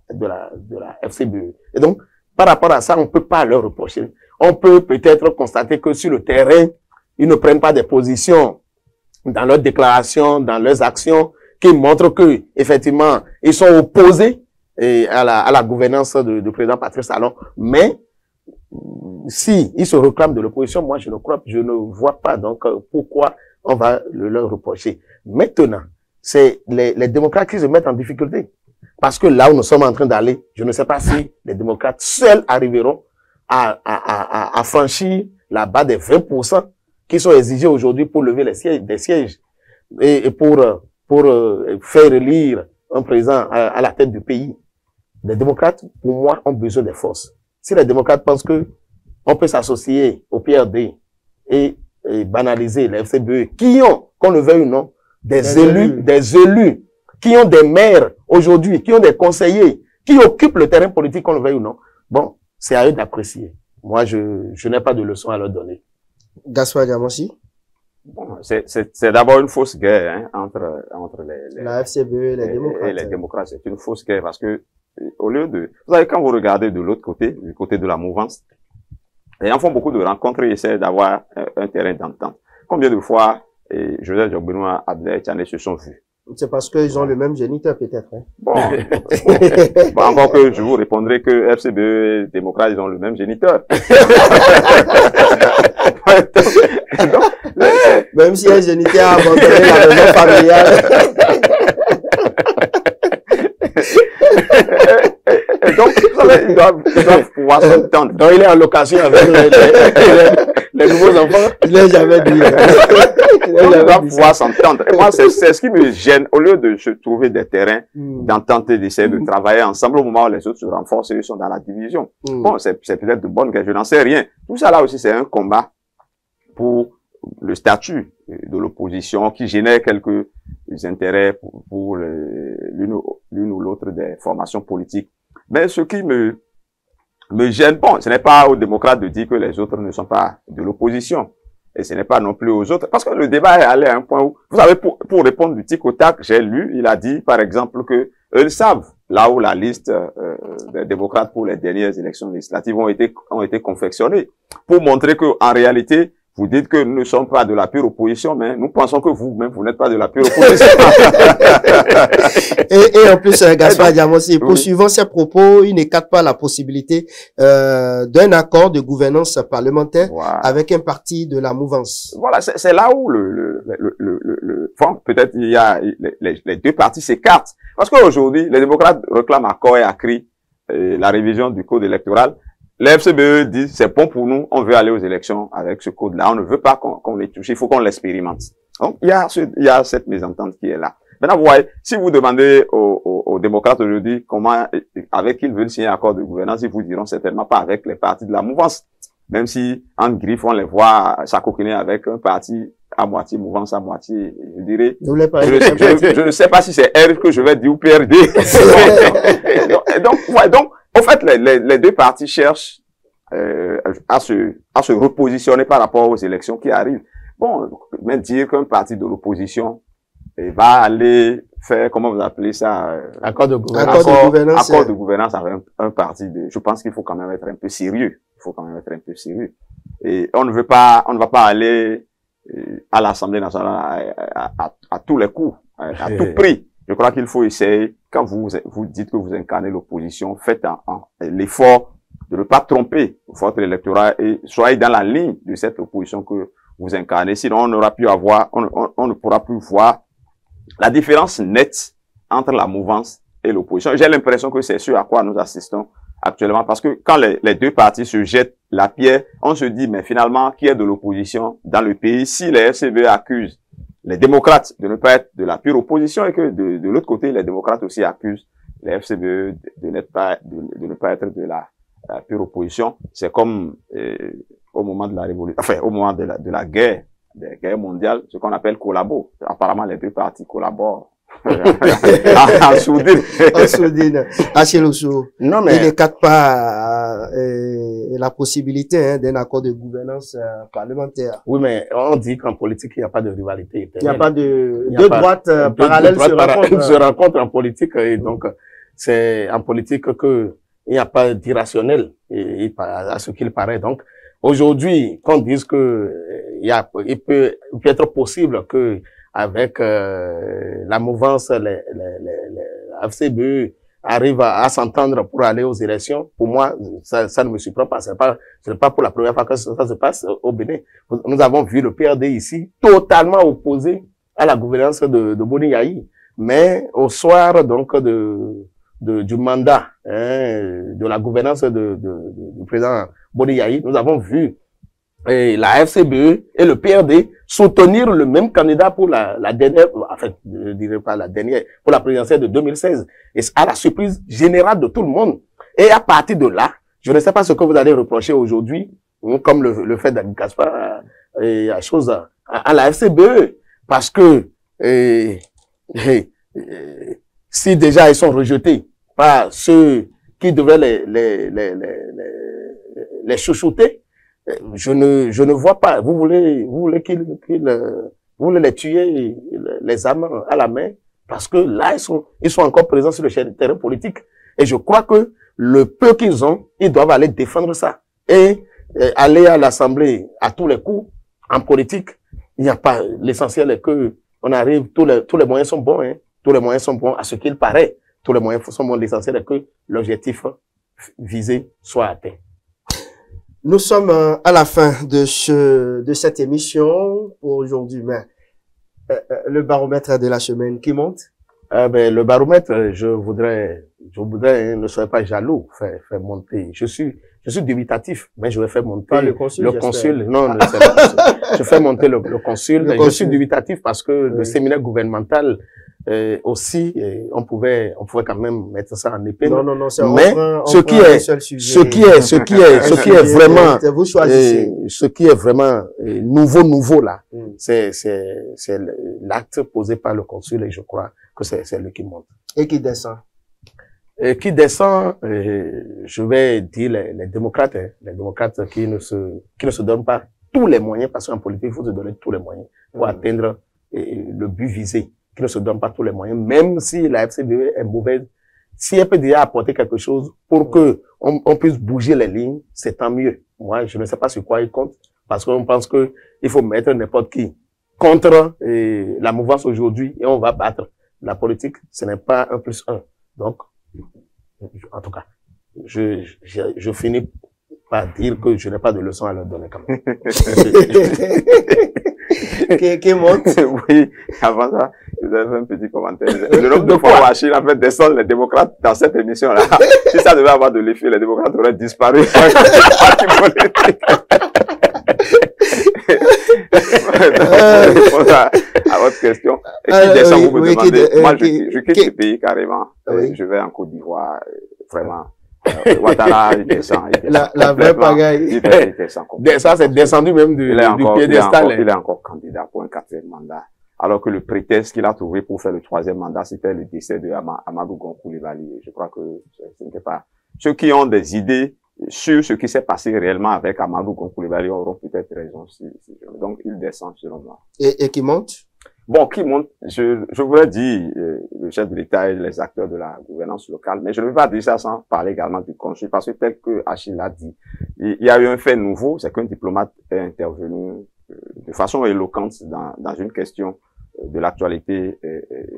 FCBE. Et donc, par rapport à ça, on ne peut pas leur reprocher. On peut peut-être constater que sur le terrain, ils ne prennent pas des positions dans leurs déclarations, dans leurs actions, qui montrent que, effectivement, ils sont opposés à la gouvernance du président Patrice Talon. Mais, si ils se réclament de l'opposition, moi, je ne vois pas donc pourquoi on va leur reprocher. Maintenant, c'est les démocrates qui se mettent en difficulté. Parce que là où nous sommes en train d'aller, je ne sais pas si les démocrates seuls arriveront à franchir la barre des 20% qui sont exigés aujourd'hui pour lever des sièges et pour faire élire un président à la tête du pays. Les démocrates, pour moi, ont besoin des forces. Si les démocrates pensent que on peut s'associer au PRD et banaliser les FCBE, qui ont, qu'on le veuille ou non, des élus, qui ont des maires aujourd'hui, qui ont des conseillers, qui occupent le terrain politique, qu'on le veuille ou non. Bon, c'est à eux d'apprécier. Moi, je n'ai pas de leçon à leur donner. Gaspard Diamonsi. Bon, c'est d'abord une fausse guerre entre la FCBE et les démocrates. Et les démocrates, c'est une fausse guerre parce que au lieu de, vous savez, quand vous regardez de l'autre côté, du côté de la mouvance, les gens font beaucoup de rencontres et essaient d'avoir un terrain d'entente. Combien de fois Joseph Jogbenois, Abdel Tchane se sont vus? C'est parce qu'ils ont le même géniteur, peut-être. Hein. Bon, encore que je vous répondrai que FCBE et démocrates, ils ont le même géniteur. Même si un géniteur a abandonné la maison familiale. Et donc, vous savez, ils doivent pouvoir s'entendre. Donc, il est en location avec les nouveaux enfants. Je l'ai jamais dit. Ils doivent pouvoir s'entendre. Et moi, c'est ce qui me gêne. Au lieu de se trouver des terrains d'entente et d'essayer de travailler ensemble, au moment où les autres se renforcent, ils sont dans la division. Bon, c'est peut-être de bonne guerre, je n'en sais rien. Tout ça là aussi, c'est un combat pour le statut de l'opposition qui génère quelques intérêts pour l'une ou l'autre des formations politiques. Mais ce qui me gêne, bon, ce n'est pas aux démocrates de dire que les autres ne sont pas de l'opposition. Et ce n'est pas non plus aux autres. Parce que le débat est allé à un point où, vous savez, pour répondre du tic au tac, j'ai lu, il a dit, par exemple, que eux savent, là où la liste des démocrates pour les dernières élections législatives ont été confectionnées, pour montrer que, en réalité, vous dites que nous ne sommes pas de la pure opposition, mais nous pensons que vous-même, vous n'êtes pas de la pure opposition. et en plus, Gaspard Diamonsi, poursuivant ces propos, il n'écarte pas la possibilité d'un accord de gouvernance parlementaire avec un parti de la mouvance. Voilà, c'est là où peut-être il y a les deux partis s'écartent. Parce qu'aujourd'hui, les démocrates réclament à corps et à cri la révision du code électoral. Les FCBE disent, c'est bon pour nous, on veut aller aux élections avec ce code-là, on ne veut pas qu'on les touche, il faut qu'on l'expérimente. Donc, il y a cette mésentente qui est là. Maintenant, vous voyez, si vous demandez aux démocrates aujourd'hui avec qui ils veulent signer un accord de gouvernance, ils vous diront certainement pas avec les partis de la mouvance. Même si, en griffe, on les voit s'acoquiner avec un parti à moitié mouvance, à moitié, je dirais. Je ne sais pas si c'est R que je vais dire ou PRD. donc, Au fait, les deux partis cherchent à se repositionner par rapport aux élections qui arrivent. Bon, même dire qu'un parti de l'opposition va aller faire, comment vous appelez ça, accord de gouvernance. Accord de gouvernance avec un parti de, je pense qu'il faut quand même être un peu sérieux. Il faut quand même être un peu sérieux. Et on ne va pas aller à l'Assemblée nationale à tous les coups, à tout prix. Je crois qu'il faut essayer, quand vous dites que vous incarnez l'opposition, faites l'effort de ne pas tromper votre électorat et soyez dans la ligne de cette opposition que vous incarnez. Sinon, on ne pourra plus voir la différence nette entre la mouvance et l'opposition. J'ai l'impression que c'est ce à quoi nous assistons actuellement, parce que quand les deux partis se jettent la pierre, on se dit, mais finalement, qui est de l'opposition dans le pays? Si les FCBE accusent les démocrates de ne pas être de la pure opposition et que de l'autre côté, les démocrates aussi accusent les FCBE de ne pas être de la pure opposition, c'est comme au moment de la révolution, enfin au moment de la guerre mondiale, ce qu'on appelle collabo. Apparemment, les deux partis collaborent. En sourdine. En sourdine. Acheloussou. Non, mais. Il n'écarte pas la possibilité d'un accord de gouvernance parlementaire. Oui, mais on dit qu'en politique, il n'y a pas de rivalité. Il n'y a pas de deux droites parallèles se rencontrent en politique. Et donc, c'est en politique que il n'y a pas d'irrationnel à ce qu'il paraît. Donc, aujourd'hui, qu'on dise que il peut être possible que avec la mouvance, la FCBE arrive à s'entendre pour aller aux élections. Pour moi, ça ne me surprend pas. Ce n'est pas pour la première fois que ça se passe au Bénin. Nous avons vu le PRD ici totalement opposé à la gouvernance de Boni Yayi. Mais au soir donc du mandat de la gouvernance du président Boni Yayi, nous avons vu la FCBE et le PRD soutenir le même candidat pour la dernière, enfin, je dirais pas la dernière, pour la présidentielle de 2016. Et à la surprise générale de tout le monde. Et à partir de là, je ne sais pas ce que vous allez reprocher aujourd'hui, comme le fait d'Ali Gaspard à la FCBE, parce que si déjà ils sont rejetés par ceux qui devraient les chouchouter, je ne vois pas. Vous voulez les tuer, les armes à la main, parce que là, ils sont encore présents sur le terrain politique. Et je crois que le peu qu'ils ont, ils doivent aller défendre ça. Et aller à l'Assemblée à tous les coups, en politique, il n'y a pas, l'essentiel est que on arrive, tous les moyens sont bons, hein. Tous les moyens sont bons à ce qu'il paraît. Tous les moyens sont bons. L'essentiel est que l'objectif visé soit atteint. Nous sommes à la fin de cette émission pour aujourd'hui, mais le baromètre de la semaine qui monte. Le baromètre, je voudrais, ne soyez pas jaloux, faire monter. Je suis dubitatif, mais je vais faire monter pas le consul. Non, je fais monter le consul. Je suis dubitatif parce que le séminaire gouvernemental aussi, on pouvait quand même mettre ça en épée. Non, c'est mais ce qui est vraiment nouveau là, c'est l'acte posé par le consul et je crois que c'est lui qui monte. Et qui descend? Je vais dire les démocrates, les démocrates qui ne se donnent pas tous les moyens, parce qu'en politique, il faut se donner tous les moyens pour atteindre le but visé, qui ne se donnent pas tous les moyens, même si la FCBE est mauvaise. Si elle peut déjà apporter quelque chose pour que on puisse bouger les lignes, c'est tant mieux. Moi, je ne sais pas sur quoi il compte, parce qu'on pense que il faut mettre n'importe qui contre la mouvance aujourd'hui et on va battre. La politique, ce n'est pas 1+1. Donc, en tout cas, je finis par dire que je n'ai pas de leçon à leur donner quand même. Qui monte? Oui, avant ça, je vais faire un petit commentaire. Le nombre de fois où Achille a fait descendre les démocrates dans cette émission-là, si ça devait avoir de l'effet, les démocrates auraient disparu. À votre question. Et qui descend, vous me demandez. Moi, je quitte ce pays carrément. Je vais en Côte d'Ivoire, vraiment. Ouattara, il descend. La vraie pagaille. Il descend. Ça, c'est descendu même du piédestal. Il est encore candidat pour un 4e mandat. Alors que le prétexte qu'il a trouvé pour faire le 3e mandat, c'était le décès de Amadou Gon Coulibaly. Je crois que ce n'était pas ceux qui ont des idées sur ce qui s'est passé réellement avec Amadou Koulibaly auront peut-être raison. Donc, il descend selon moi. Et qui monte? Bon, qui monte? Je voudrais dire le chef de l'État et les acteurs de la gouvernance locale, mais je ne veux pas dire ça sans parler également du conseil, parce que tel que Achille l'a dit, il y a eu un fait nouveau, c'est qu'un diplomate est intervenu de façon éloquente dans une question de l'actualité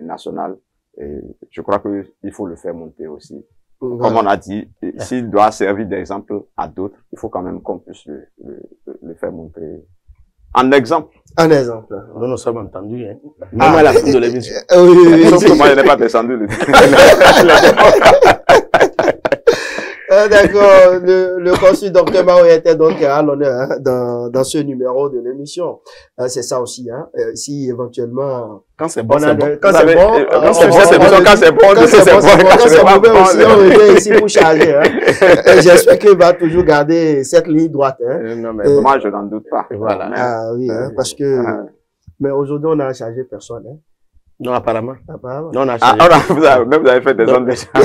nationale. Et je crois que il faut le faire monter aussi. Voilà. Comme on a dit, s'il doit servir d'exemple à d'autres, il faut quand même qu'on puisse le faire montrer en exemple. Un exemple. Nous nous sommes entendus, hein. Même à la fin de l'émission. Oui. Sauf que moi, je n'ai pas descendu. D'accord. Le consul Dr Mao était donc à l'honneur hein, dans ce numéro de l'émission. C'est ça aussi. Hein. Si éventuellement quand c'est bon, c'est bon. Quand c'est bon, quand c'est bon, quand c'est mauvais aussi, on revient ici pour charger. Hein. J'espère qu'il va toujours garder cette ligne droite. Hein. Non, mais moi, je n'en doute pas. Voilà. Ah oui, hein, parce que mais aujourd'hui, on n'a chargé personne. Hein. Non, apparemment. Non, on a chargé. Vous avez fait des ondes de charge.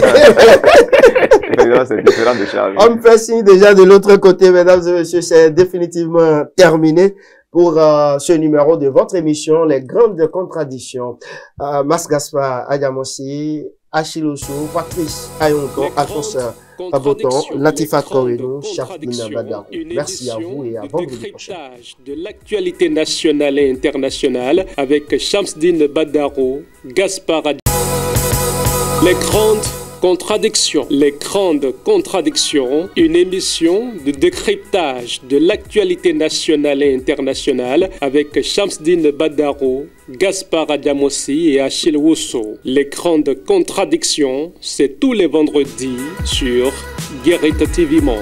C'est différent de charge. On me fait signe déjà de l'autre côté, mesdames et messieurs, c'est définitivement terminé pour ce numéro de votre émission, Les Grandes Contradictions. Mas Gaspard Adjamossi, Achille Ossou, Patrice Ayonko, Alphonse Aboton, Latifa Koreno, Chafina Badarou. Merci à vous et à vendredi prochain. De l'actualité nationale et internationale avec Shamsdine Badarou, Gaspard Adjamossi. Les grandes contradictions, une émission de décryptage de l'actualité nationale et internationale avec Shamsdine Badarou, Gaspard Adjamossi et Achille Ossou. Les grandes contradictions, c'est tous les vendredis sur Guérite TV Monde.